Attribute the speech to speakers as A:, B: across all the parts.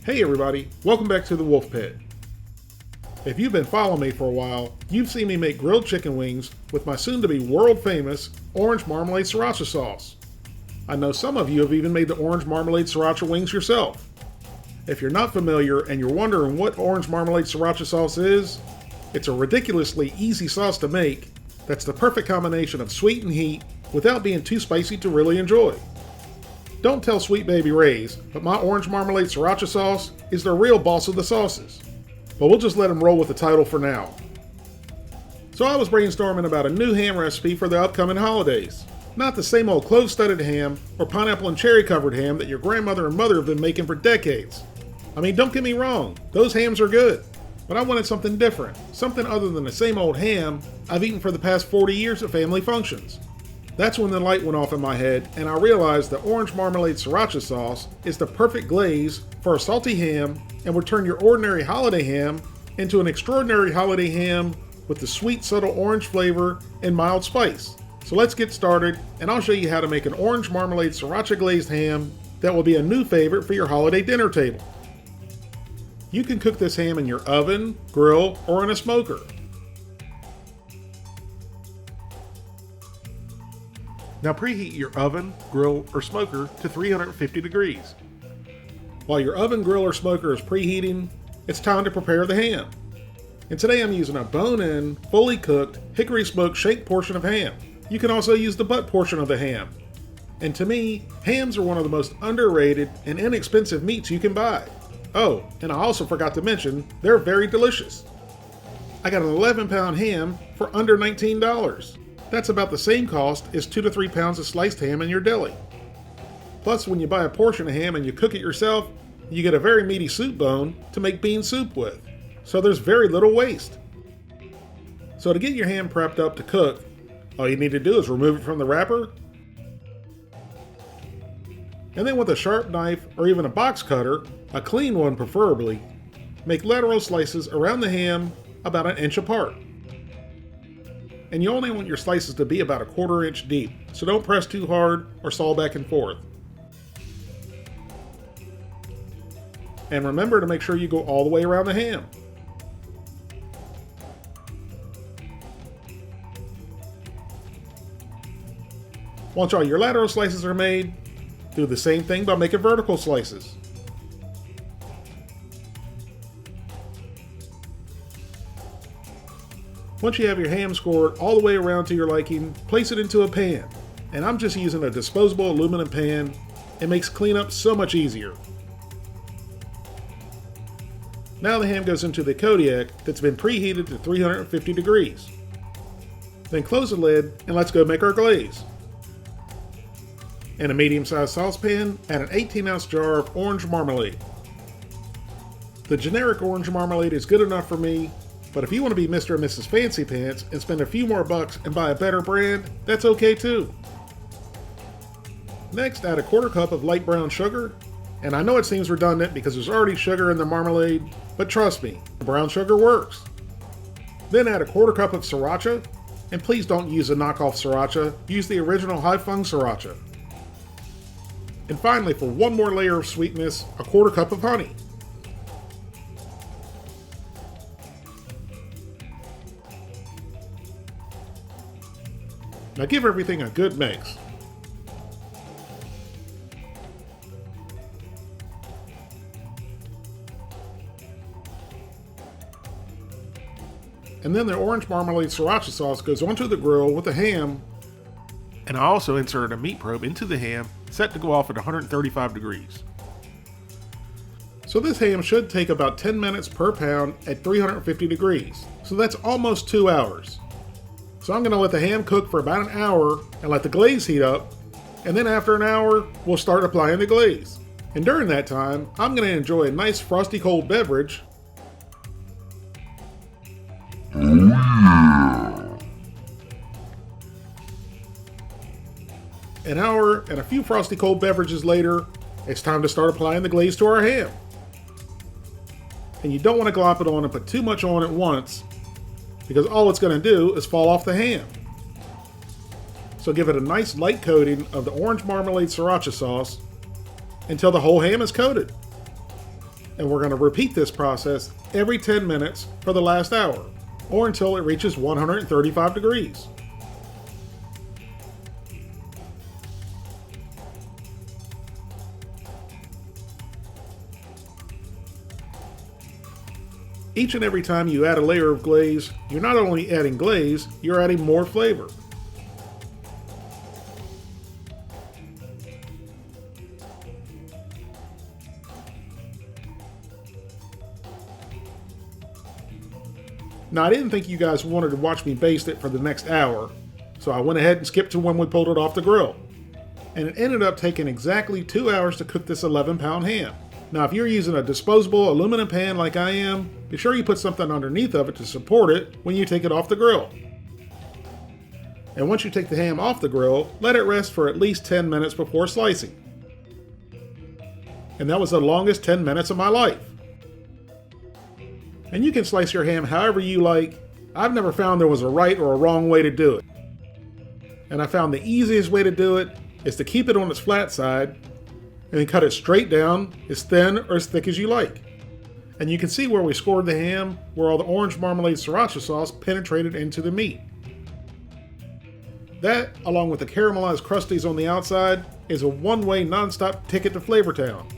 A: Hey everybody, welcome back to the Wolf Pit. If you've been following me for a while, you've seen me make grilled chicken wings with my soon-to-be world-famous orange marmalade sriracha sauce. I know some of you have even made the orange marmalade sriracha wings yourself. If you're not familiar and you're wondering what orange marmalade sriracha sauce is, it's a ridiculously easy sauce to make that's the perfect combination of sweet and heat without being too spicy to really enjoy. Don't tell Sweet Baby Ray's, but my orange marmalade sriracha sauce is the real boss of the sauces. But we'll just let him roll with the title for now. So I was brainstorming about a new ham recipe for the upcoming holidays. Not the same old clove-studded ham or pineapple and cherry covered ham that your grandmother and mother have been making for decades. I mean, don't get me wrong, those hams are good. But I wanted something different, something other than the same old ham I've eaten for the past 40 years at family functions. That's when the light went off in my head and I realized that orange marmalade sriracha sauce is the perfect glaze for a salty ham and would turn your ordinary holiday ham into an extraordinary holiday ham with the sweet, subtle orange flavor and mild spice. So let's get started and I'll show you how to make an orange marmalade sriracha glazed ham that will be a new favorite for your holiday dinner table. You can cook this ham in your oven, grill, or in a smoker. Now preheat your oven, grill, or smoker to 350 degrees. While your oven, grill, or smoker is preheating, it's time to prepare the ham. And today I'm using a bone-in, fully cooked, hickory smoked shank portion of ham. You can also use the butt portion of the ham. And to me, hams are one of the most underrated and inexpensive meats you can buy. Oh, and I also forgot to mention, they're very delicious. I got an 11-pound ham for under $19. That's about the same cost as 2 to 3 pounds of sliced ham in your deli. Plus, when you buy a portion of ham and you cook it yourself, you get a very meaty soup bone to make bean soup with. So there's very little waste. So to get your ham prepped up to cook, all you need to do is remove it from the wrapper, and then with a sharp knife or even a box cutter, a clean one preferably, make lateral slices around the ham about an inch apart. And you only want your slices to be about a 1/4 inch deep, so don't press too hard or saw back and forth. And remember to make sure you go all the way around the ham. Once all your lateral slices are made, do the same thing by making vertical slices. Once you have your ham scored all the way around to your liking, place it into a pan. And I'm just using a disposable aluminum pan. It makes cleanup so much easier. Now the ham goes into the Kodiak that's been preheated to 350 degrees. Then close the lid and let's go make our glaze. In a medium-sized saucepan, add an 18-ounce jar of orange marmalade. The generic orange marmalade is good enough for me, but if you want to be Mr. and Mrs. Fancy Pants and spend a few more bucks and buy a better brand, that's okay too. Next, add a 1/4 cup of light brown sugar. And I know it seems redundant because there's already sugar in the marmalade, but trust me, the brown sugar works. Then add a 1/4 cup of sriracha, and please don't use a knockoff sriracha, use the original high-fung sriracha. And finally, for one more layer of sweetness, a 1/4 cup of honey. Now give everything a good mix. And then the orange marmalade sriracha sauce goes onto the grill with the ham. And I also inserted a meat probe into the ham, set to go off at 135 degrees. So this ham should take about 10 minutes per pound at 350 degrees. So that's almost 2 hours. So I'm going to let the ham cook for about an hour and let the glaze heat up. And then after an hour, we'll start applying the glaze. And during that time, I'm going to enjoy a nice frosty cold beverage. An hour and a few frosty cold beverages later, it's time to start applying the glaze to our ham. And you don't want to glop it on and put too much on at once, because all it's going to do is fall off the ham. So give it a nice light coating of the orange marmalade sriracha sauce until the whole ham is coated. And we're going to repeat this process every 10 minutes for the last hour, or until it reaches 135 degrees. Each and every time you add a layer of glaze, you're not only adding glaze, you're adding more flavor. Now, I didn't think you guys wanted to watch me baste it for the next hour, so I went ahead and skipped to when we pulled it off the grill. And it ended up taking exactly 2 hours to cook this 11-pound ham. Now, if you're using a disposable aluminum pan like I am, be sure you put something underneath of it to support it when you take it off the grill. And once you take the ham off the grill, let it rest for at least 10 minutes before slicing. And that was the longest 10 minutes of my life. And you can slice your ham however you like. I've never found there was a right or a wrong way to do it. And I found the easiest way to do it is to keep it on its flat side and then cut it straight down, as thin or as thick as you like. And you can see where we scored the ham, where all the orange marmalade sriracha sauce penetrated into the meat. That, along with the caramelized crusties on the outside, is a one-way non-stop ticket to Flavor Town.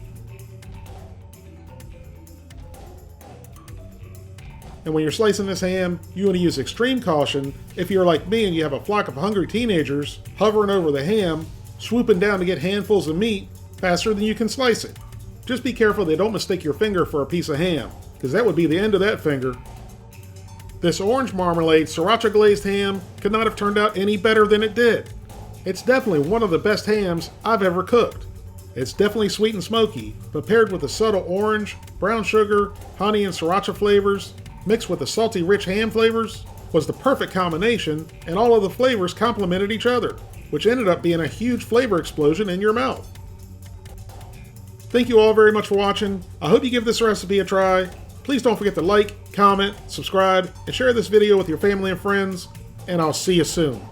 A: And when you're slicing this ham, you want to use extreme caution if you're like me and you have a flock of hungry teenagers hovering over the ham, swooping down to get handfuls of meat faster than you can slice it. Just be careful they don't mistake your finger for a piece of ham, because that would be the end of that finger. This orange marmalade sriracha glazed ham could not have turned out any better than it did. It's definitely one of the best hams I've ever cooked. It's definitely sweet and smoky, but paired with the subtle orange, brown sugar, honey and sriracha flavors, mixed with the salty rich ham flavors, was the perfect combination, and all of the flavors complemented each other, which ended up being a huge flavor explosion in your mouth. Thank you all very much for watching. I hope you give this recipe a try. Please don't forget to like, comment, subscribe, and share this video with your family and friends, and I'll see you soon.